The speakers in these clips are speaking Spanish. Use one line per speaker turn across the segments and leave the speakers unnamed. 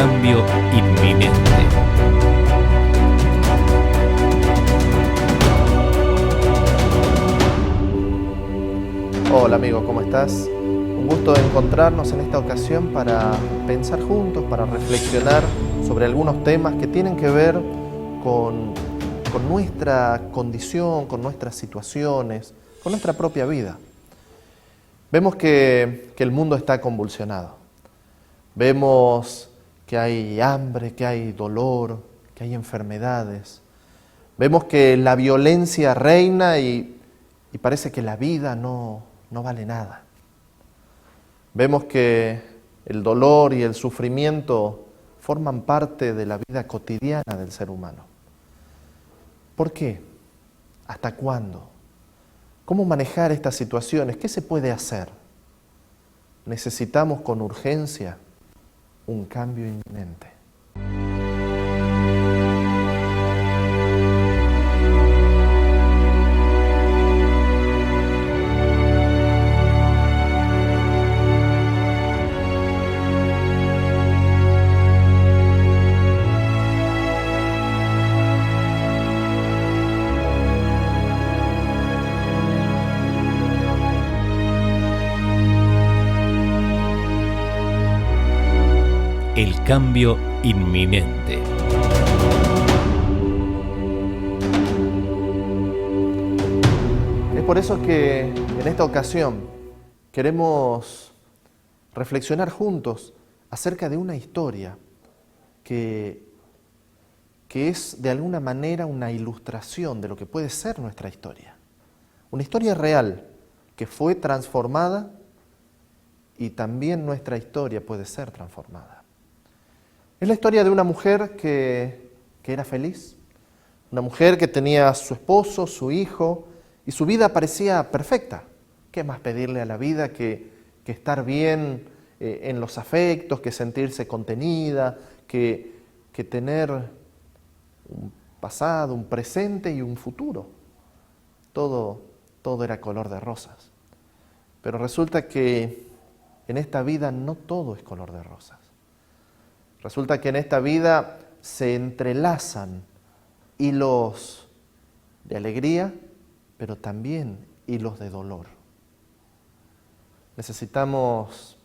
cambio inminente.
Hola amigo, ¿cómo estás? Un gusto encontrarnos en esta ocasión para pensar juntos, para reflexionar sobre algunos temas que tienen que ver con nuestra condición, con nuestras situaciones, con nuestra propia vida. Vemos que el mundo está convulsionado. Vemos que hay hambre, que hay dolor, que hay enfermedades. Vemos que la violencia reina y parece que la vida no vale nada. Vemos que el dolor y el sufrimiento forman parte de la vida cotidiana del ser humano. ¿Por qué? ¿Hasta cuándo? ¿Cómo manejar estas situaciones? ¿Qué se puede hacer? Necesitamos con urgencia un cambio inminente.
El cambio inminente.
Es por eso que en esta ocasión queremos reflexionar juntos acerca de una historia que es de alguna manera una ilustración de lo que puede ser nuestra historia. Una historia real que fue transformada y también nuestra historia puede ser transformada. Es la historia de una mujer que era feliz, una mujer que tenía a su esposo, su hijo, y su vida parecía perfecta. ¿Qué más pedirle a la vida que estar bien en los afectos, que sentirse contenida, que tener un pasado, un presente y un futuro? Todo era color de rosas. Pero resulta que en esta vida no todo es color de rosas. Resulta que en esta vida se entrelazan hilos de alegría, pero también hilos de dolor. Necesitamos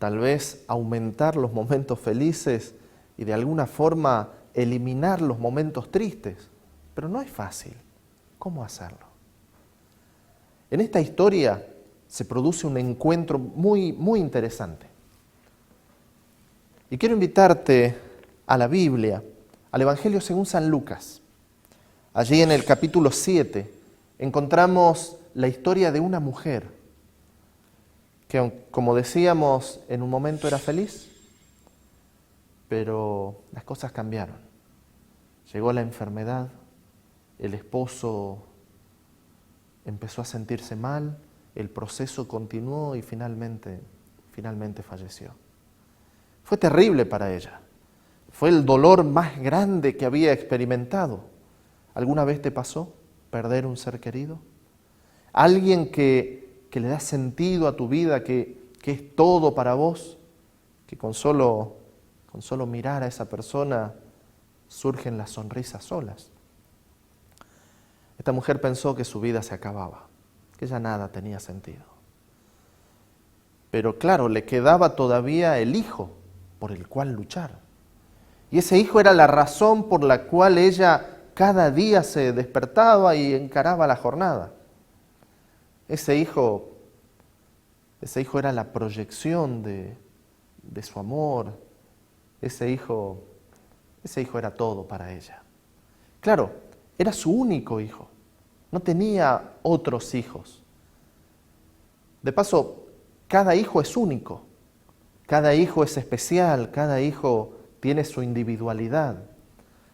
tal vez aumentar los momentos felices y de alguna forma eliminar los momentos tristes, pero no es fácil. ¿Cómo hacerlo? En esta historia se produce un encuentro muy, muy interesante. Y quiero invitarte a la Biblia, al Evangelio según San Lucas. Allí en el capítulo 7 encontramos la historia de una mujer que, como decíamos, en un momento era feliz, pero las cosas cambiaron. Llegó la enfermedad, el esposo empezó a sentirse mal, el proceso continuó y finalmente falleció. Fue terrible para ella. Fue el dolor más grande que había experimentado. ¿Alguna vez te pasó perder un ser querido? Alguien que le da sentido a tu vida, que es todo para vos, que con solo mirar a esa persona surgen las sonrisas solas. Esta mujer pensó que su vida se acababa, que ya nada tenía sentido. Pero claro, le quedaba todavía el hijo por el cual luchar. Y ese hijo era la razón por la cual ella cada día se despertaba y encaraba la jornada. Ese hijo era la proyección de su amor. Ese hijo era todo para ella. Claro, era su único hijo. No tenía otros hijos. De paso, cada hijo es único. Cada hijo es especial, cada hijo tiene su individualidad.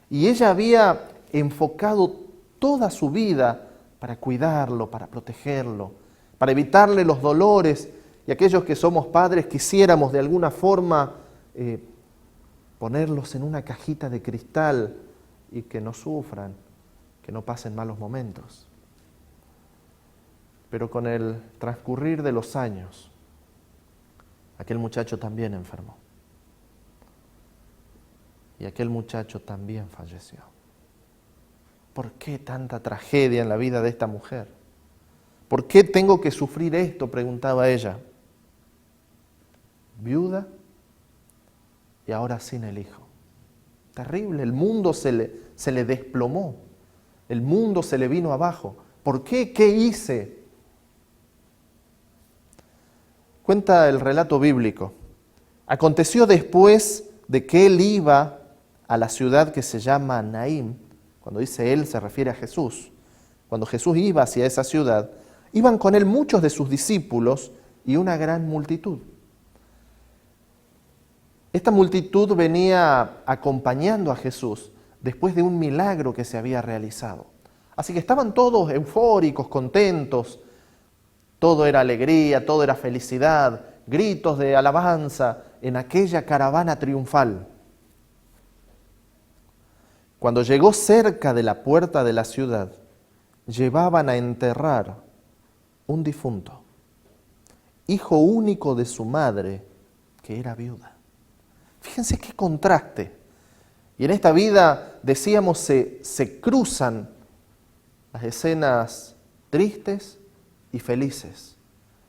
Y ella había enfocado toda su vida para cuidarlo, para protegerlo, para evitarle los dolores. Y aquellos que somos padres quisiéramos de alguna forma ponerlos en una cajita de cristal y que no sufran, que no pasen malos momentos. Pero con el transcurrir de los años, aquel muchacho también enfermó. y aquel muchacho también falleció. ¿Por qué tanta tragedia en la vida de esta mujer? ¿Por qué tengo que sufrir esto?, preguntaba ella. Viuda y ahora sin el hijo. Terrible, el mundo se le desplomó, el mundo se le vino abajo. ¿Por qué? ¿Qué hice? Cuenta el relato bíblico. Aconteció después de que él iba a la ciudad que se llama Naín. Cuando dice él se refiere a Jesús. Cuando Jesús iba hacia esa ciudad, iban con él muchos de sus discípulos y una gran multitud. Esta multitud venía acompañando a Jesús después de un milagro que se había realizado. Así que estaban todos eufóricos, contentos, todo era alegría, todo era felicidad, gritos de alabanza en aquella caravana triunfal. Cuando llegó cerca de la puerta de la ciudad, llevaban a enterrar un difunto, hijo único de su madre, que era viuda. Fíjense qué contraste. Y en esta vida, decíamos, se cruzan las escenas tristes y felices,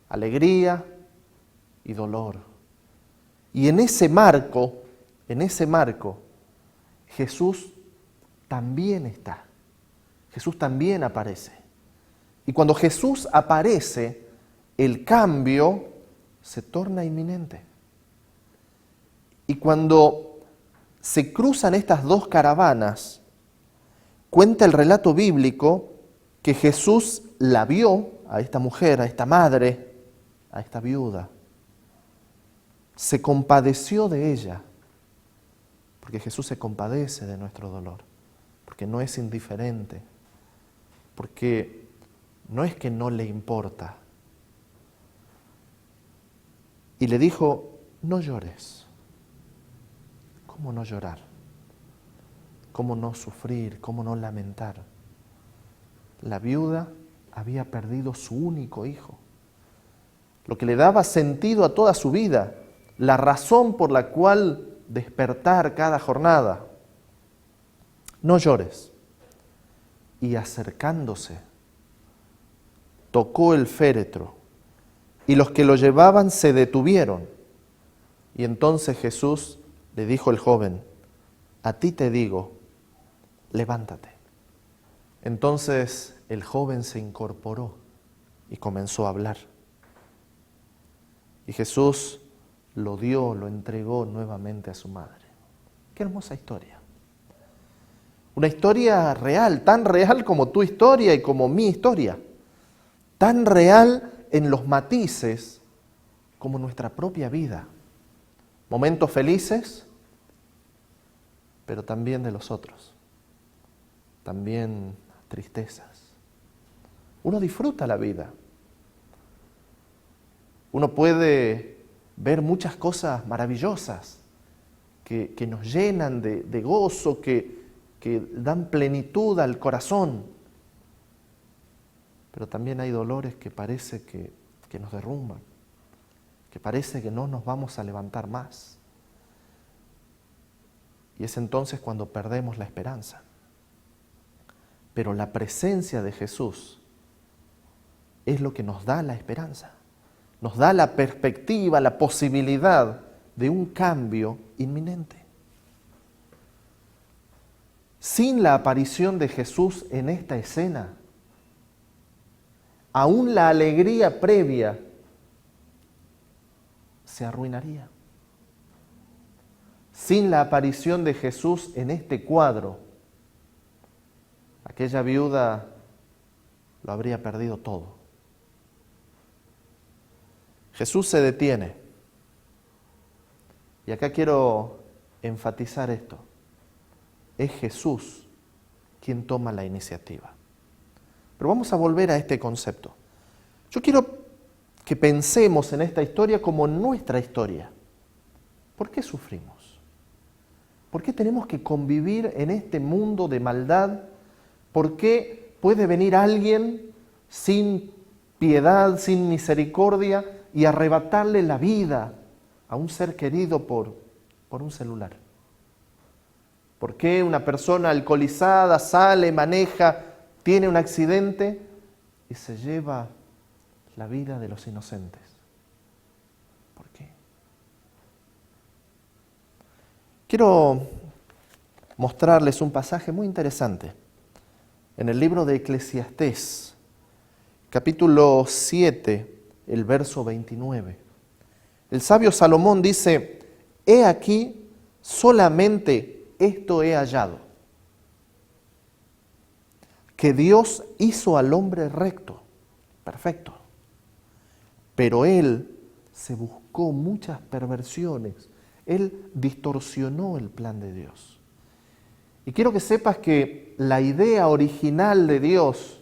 alegría y dolor. Y en ese marco, Jesús también está. Jesús también aparece. Y cuando Jesús aparece, el cambio se torna inminente. Y cuando se cruzan estas dos caravanas, cuenta el relato bíblico que Jesús la vio, a esta mujer, a esta madre, a esta viuda. Se compadeció de ella, porque Jesús se compadece de nuestro dolor, porque no es indiferente, porque no es que no le importa. Y le dijo, no llores. ¿Cómo no llorar? ¿Cómo no sufrir? ¿Cómo no lamentar? La viuda había perdido su único hijo, lo que le daba sentido a toda su vida, la razón por la cual despertar cada jornada. No llores. Y acercándose, tocó el féretro, y los que lo llevaban se detuvieron. Y entonces Jesús le dijo al joven, a ti te digo, levántate. Entonces el joven se incorporó y comenzó a hablar. Y Jesús lo entregó nuevamente a su madre. Qué hermosa historia. Una historia real, tan real como tu historia y como mi historia. Tan real en los matices como nuestra propia vida. Momentos felices, pero también de los otros. También tristezas. Uno disfruta la vida. Uno puede ver muchas cosas maravillosas que nos llenan de gozo, que dan plenitud al corazón. Pero también hay dolores que parece que nos derrumban, que parece que no nos vamos a levantar más. Y es entonces cuando perdemos la esperanza. Pero la presencia de Jesús es lo que nos da la esperanza, nos da la perspectiva, la posibilidad de un cambio inminente. Sin la aparición de Jesús en esta escena, aún la alegría previa se arruinaría. Sin la aparición de Jesús en este cuadro, aquella viuda lo habría perdido todo. Jesús se detiene. Y acá quiero enfatizar esto. Es Jesús quien toma la iniciativa. Pero vamos a volver a este concepto. Yo quiero que pensemos en esta historia como nuestra historia. ¿Por qué sufrimos? ¿Por qué tenemos que convivir en este mundo de maldad? ¿Por qué puede venir alguien sin piedad, sin misericordia y arrebatarle la vida a un ser querido por un celular? ¿Por qué una persona alcoholizada sale, maneja, tiene un accidente y se lleva la vida de los inocentes? ¿Por qué? Quiero mostrarles un pasaje muy interesante en el libro de Eclesiastés, capítulo 7, el verso 29. El sabio Salomón dice: he aquí, solamente esto he hallado, que Dios hizo al hombre recto, perfecto, pero él se buscó muchas perversiones, él distorsionó el plan de Dios. Y quiero que sepas que la idea original de Dios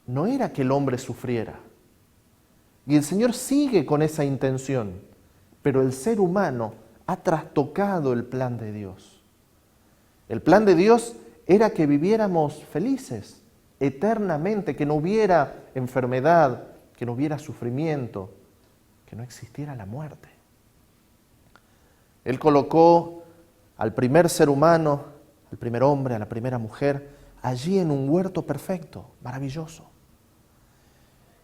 no era que el hombre sufriera. Y el Señor sigue con esa intención, pero el ser humano ha trastocado el plan de Dios. El plan de Dios era que viviéramos felices eternamente, que no hubiera enfermedad, que no hubiera sufrimiento, que no existiera la muerte. Él colocó al primer ser humano, al primer hombre, a la primera mujer, allí en un huerto perfecto, maravilloso.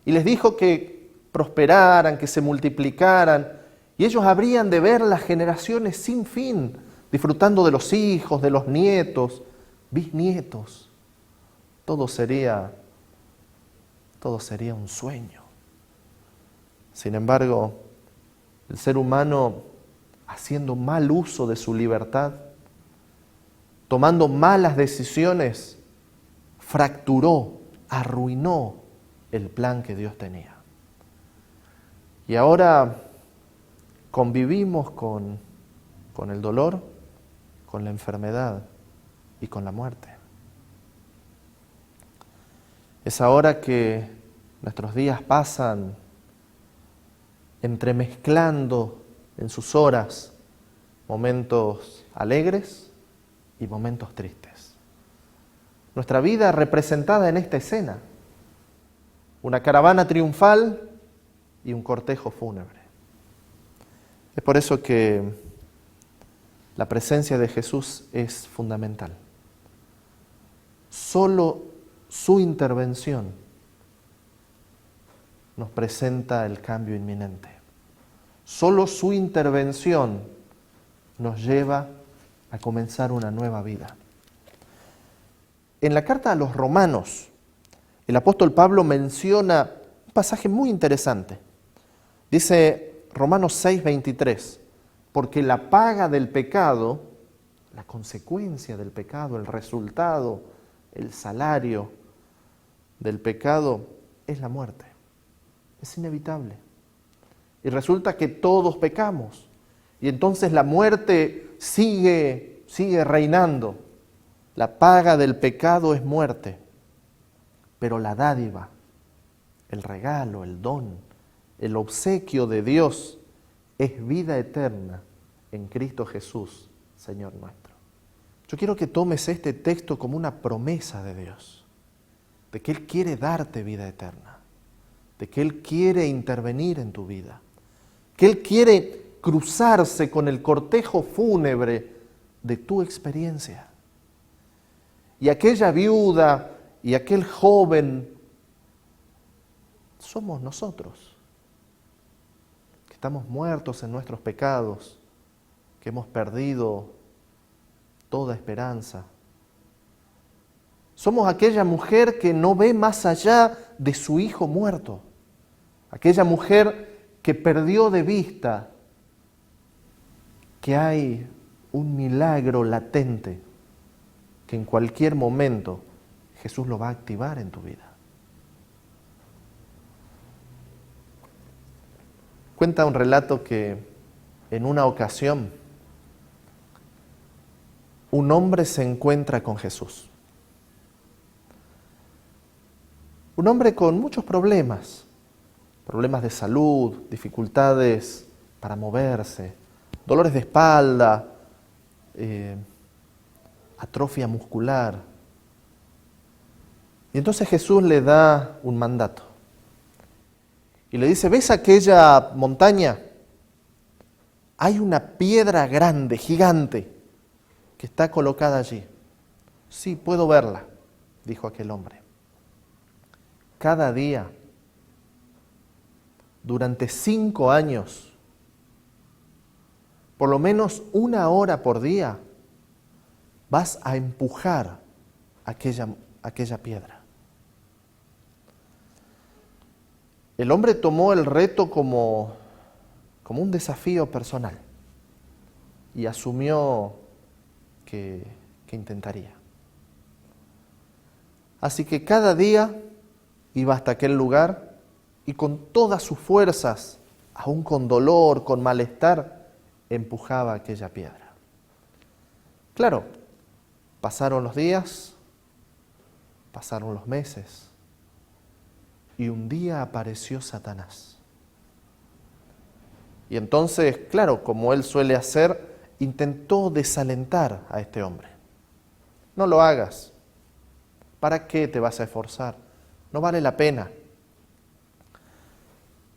Y les dijo que prosperaran, que se multiplicaran, y ellos habrían de ver las generaciones sin fin, disfrutando de los hijos, de los nietos, bisnietos. Todo sería un sueño. Sin embargo, el ser humano, haciendo mal uso de su libertad, tomando malas decisiones, fracturó, arruinó el plan que Dios tenía. Y ahora convivimos con el dolor, con la enfermedad y con la muerte. Es ahora que nuestros días pasan entremezclando en sus horas momentos alegres y momentos tristes. Nuestra vida representada en esta escena, una caravana triunfal y un cortejo fúnebre. Es por eso que la presencia de Jesús es fundamental. Solo su intervención nos presenta el cambio inminente. Solo su intervención nos lleva a comenzar una nueva vida. En la carta a los Romanos, el apóstol Pablo menciona un pasaje muy interesante. Dice Romanos 6:23, porque la paga del pecado, la consecuencia del pecado, el resultado, el salario del pecado es la muerte. Es inevitable. Y resulta que todos pecamos. Y entonces la muerte sigue reinando. La paga del pecado es muerte. Pero la dádiva, el regalo, el don, el obsequio de Dios es vida eterna en Cristo Jesús, Señor nuestro. Yo quiero que tomes este texto como una promesa de Dios, de que Él quiere darte vida eterna, de que Él quiere intervenir en tu vida, que Él quiere cruzarse con el cortejo fúnebre de tu experiencia. Y aquella viuda y aquel joven somos nosotros, que estamos muertos en nuestros pecados, que hemos perdido toda esperanza. Somos aquella mujer que no ve más allá de su hijo muerto, aquella mujer que perdió de vista que hay un milagro latente que en cualquier momento Jesús lo va a activar en tu vida. Cuenta un relato que en una ocasión un hombre se encuentra con Jesús. Un hombre con muchos problemas de salud, dificultades para moverse, dolores de espalda, atrofia muscular. Y entonces Jesús le da un mandato y le dice: ¿ves aquella montaña? Hay una piedra grande, gigante, que está colocada allí. Sí, puedo verla, dijo aquel hombre. Cada día, durante 5 años, por lo menos 1 hora por día, vas a empujar aquella piedra. El hombre tomó el reto como un desafío personal y asumió que intentaría. Así que cada día iba hasta aquel lugar y con todas sus fuerzas, aún con dolor, con malestar, empujaba aquella piedra. Claro, pasaron los días, pasaron los meses, y un día apareció Satanás. Y entonces, claro, como él suele hacer, intentó desalentar a este hombre. No lo hagas. ¿Para qué te vas a esforzar? No vale la pena.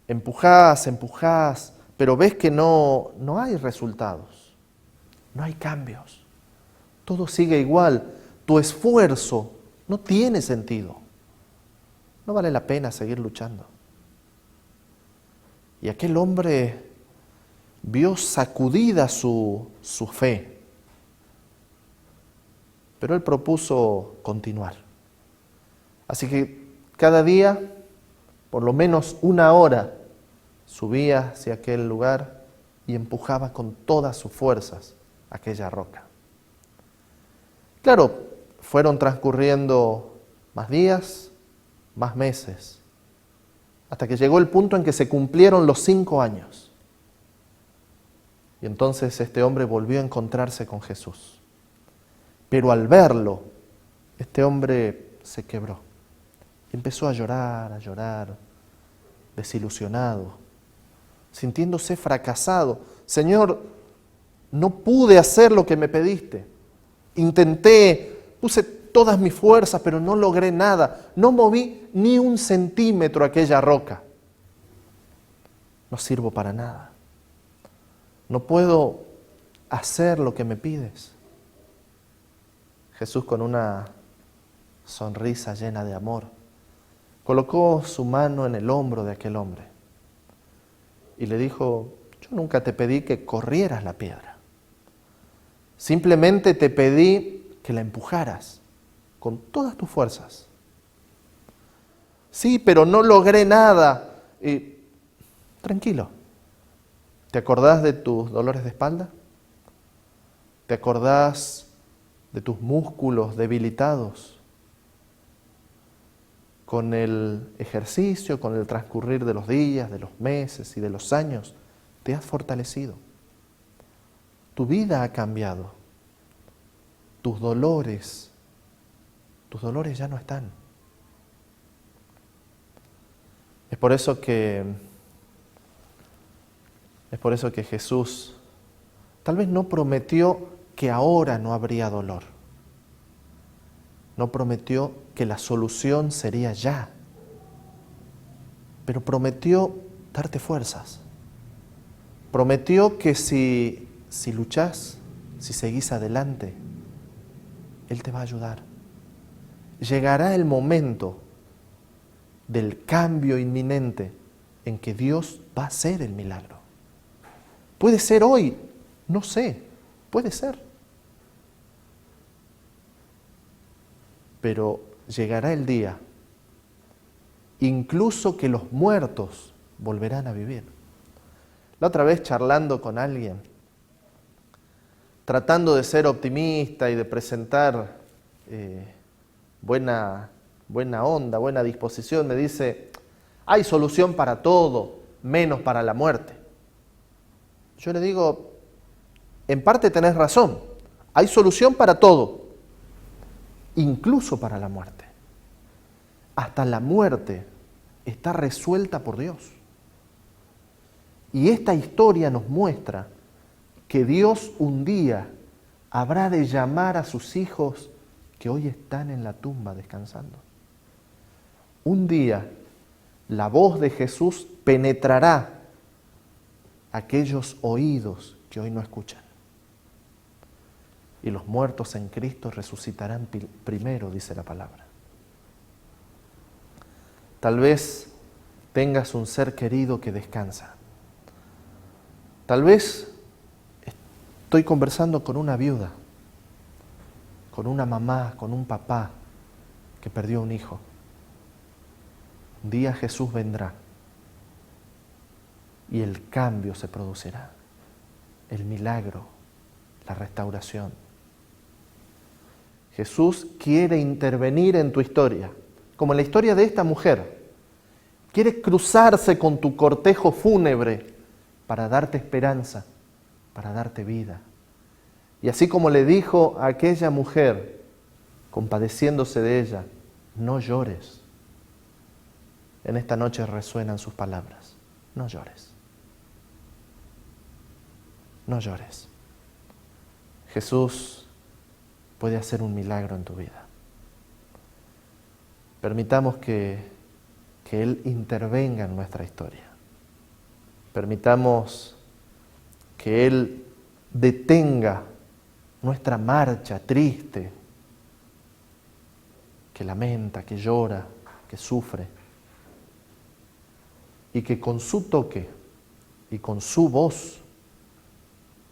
Empujás, pero ves que no hay resultados, no hay cambios. Todo sigue igual. Tu esfuerzo no tiene sentido. No vale la pena seguir luchando. Y aquel hombre vio sacudida su fe. Pero él propuso continuar. Así que cada día, por lo menos 1 hora, subía hacia aquel lugar y empujaba con todas sus fuerzas aquella roca. Claro, fueron transcurriendo más días, más meses, hasta que llegó el punto en que se cumplieron los 5 años. Y entonces este hombre volvió a encontrarse con Jesús. Pero al verlo, este hombre se quebró. Empezó a llorar, desilusionado, sintiéndose fracasado. Señor, no pude hacer lo que me pediste. Intenté, puse todas mis fuerzas, pero no logré nada. No moví ni 1 centímetro aquella roca. No sirvo para nada. No puedo hacer lo que me pides. Jesús, con una sonrisa llena de amor, colocó su mano en el hombro de aquel hombre y le dijo: yo nunca te pedí que corrieras la piedra. Simplemente te pedí que la empujaras con todas tus fuerzas. Sí, pero no logré nada. Tranquilo. ¿Te acordás de tus dolores de espalda? ¿Te acordás de tus músculos debilitados? Con el ejercicio, con el transcurrir de los días, de los meses y de los años, te has fortalecido. Tu vida ha cambiado. Tus dolores ya no están. Es por eso que Jesús tal vez no prometió que ahora no habría dolor. No prometió que la solución sería ya. Pero prometió darte fuerzas. Prometió que si luchás, si seguís adelante, Él te va a ayudar. Llegará el momento del cambio inminente en que Dios va a hacer el milagro. Puede ser hoy, no sé, puede ser. Pero llegará el día, incluso que los muertos volverán a vivir. La otra vez, charlando con alguien, tratando de ser optimista y de presentar buena onda, buena disposición, me dice: hay solución para todo, menos para la muerte. Yo le digo: en parte tenés razón, hay solución para todo, incluso para la muerte. Hasta la muerte está resuelta por Dios. Y esta historia nos muestra que Dios un día habrá de llamar a sus hijos que hoy están en la tumba descansando. Un día la voz de Jesús penetrará aquellos oídos que hoy no escuchan. y los muertos en Cristo resucitarán primero, dice la palabra. Tal vez tengas un ser querido que descansa. Tal vez estoy conversando con una viuda, con una mamá, con un papá que perdió un hijo. Un día Jesús vendrá y el cambio se producirá, el milagro, la restauración. Jesús quiere intervenir en tu historia, como en la historia de esta mujer. Quiere cruzarse con tu cortejo fúnebre para darte esperanza, para darte vida. Y así como le dijo a aquella mujer, compadeciéndose de ella, no llores. En esta noche resuenan sus palabras, no llores. No llores. Jesús puede hacer un milagro en tu vida. Permitamos que Él intervenga en nuestra historia. Permitamos que Él detenga nuestra marcha triste, que lamenta, que llora, que sufre, y que con su toque y con su voz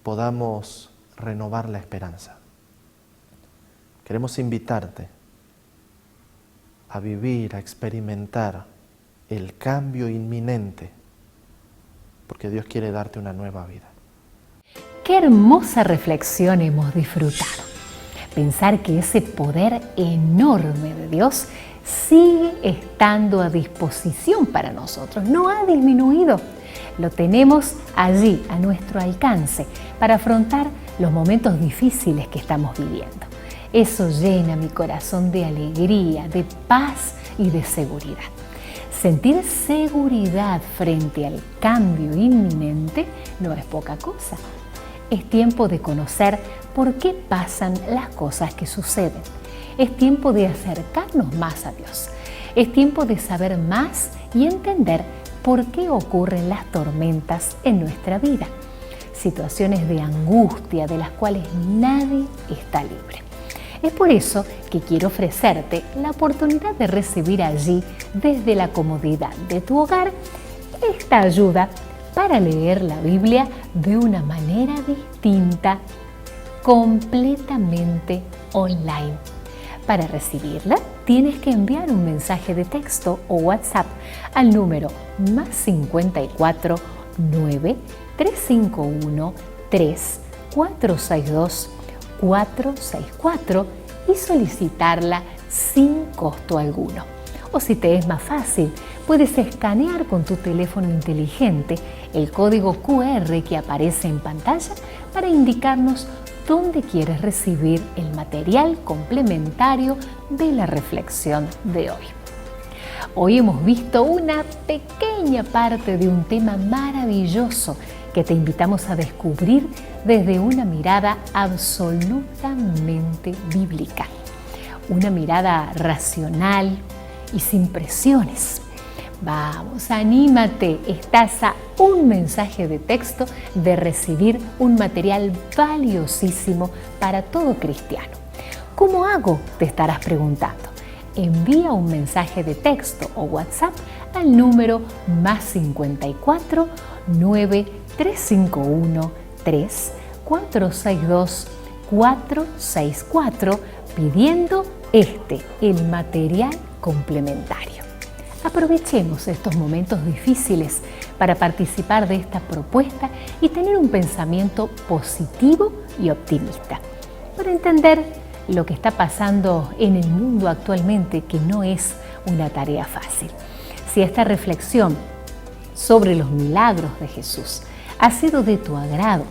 podamos renovar la esperanza. Queremos invitarte a vivir, a experimentar el cambio inminente, porque Dios quiere darte una nueva vida.
Qué hermosa reflexión hemos disfrutado. Pensar que ese poder enorme de Dios sigue estando a disposición para nosotros, no ha disminuido. Lo tenemos allí, a nuestro alcance, para afrontar los momentos difíciles que estamos viviendo. Eso llena mi corazón de alegría, de paz y de seguridad. Sentir seguridad frente al cambio inminente no es poca cosa. Es tiempo de conocer por qué pasan las cosas que suceden. Es tiempo de acercarnos más a Dios. Es tiempo de saber más y entender por qué ocurren las tormentas en nuestra vida. Situaciones de angustia de las cuales nadie está libre. Es por eso que quiero ofrecerte la oportunidad de recibir allí, desde la comodidad de tu hogar, esta ayuda para leer la Biblia de una manera distinta, completamente online. Para recibirla, tienes que enviar un mensaje de texto o WhatsApp al número +54 9 351 3 462 464 y solicitarla sin costo alguno. O si te es más fácil, puedes escanear con tu teléfono inteligente el código QR que aparece en pantalla para indicarnos dónde quieres recibir el material complementario de la reflexión de hoy. Hoy hemos visto una pequeña parte de un tema maravilloso que te invitamos a descubrir desde una mirada absolutamente bíblica, una mirada racional y sin presiones. Vamos, anímate, estás a un mensaje de texto de recibir un material valiosísimo para todo cristiano. ¿Cómo hago?, te estarás preguntando. Envía un mensaje de texto o WhatsApp al número +54 9 351 3 462 464 pidiendo el material complementario. Aprovechemos estos momentos difíciles para participar de esta propuesta y tener un pensamiento positivo y optimista, para entender lo que está pasando en el mundo actualmente, que no es una tarea fácil. Si esta reflexión sobre los milagros de Jesús ha sido de tu agrado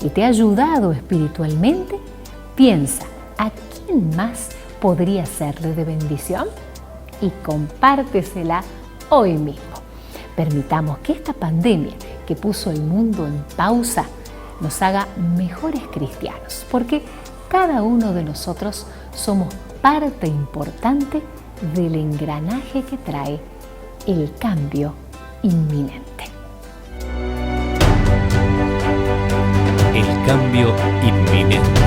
y te ha ayudado espiritualmente, piensa a quién más podría serle de bendición y compártesela hoy mismo. Permitamos que esta pandemia que puso el mundo en pausa nos haga mejores cristianos, porque cada uno de nosotros somos parte importante del engranaje que trae el cambio inminente.
El cambio inminente.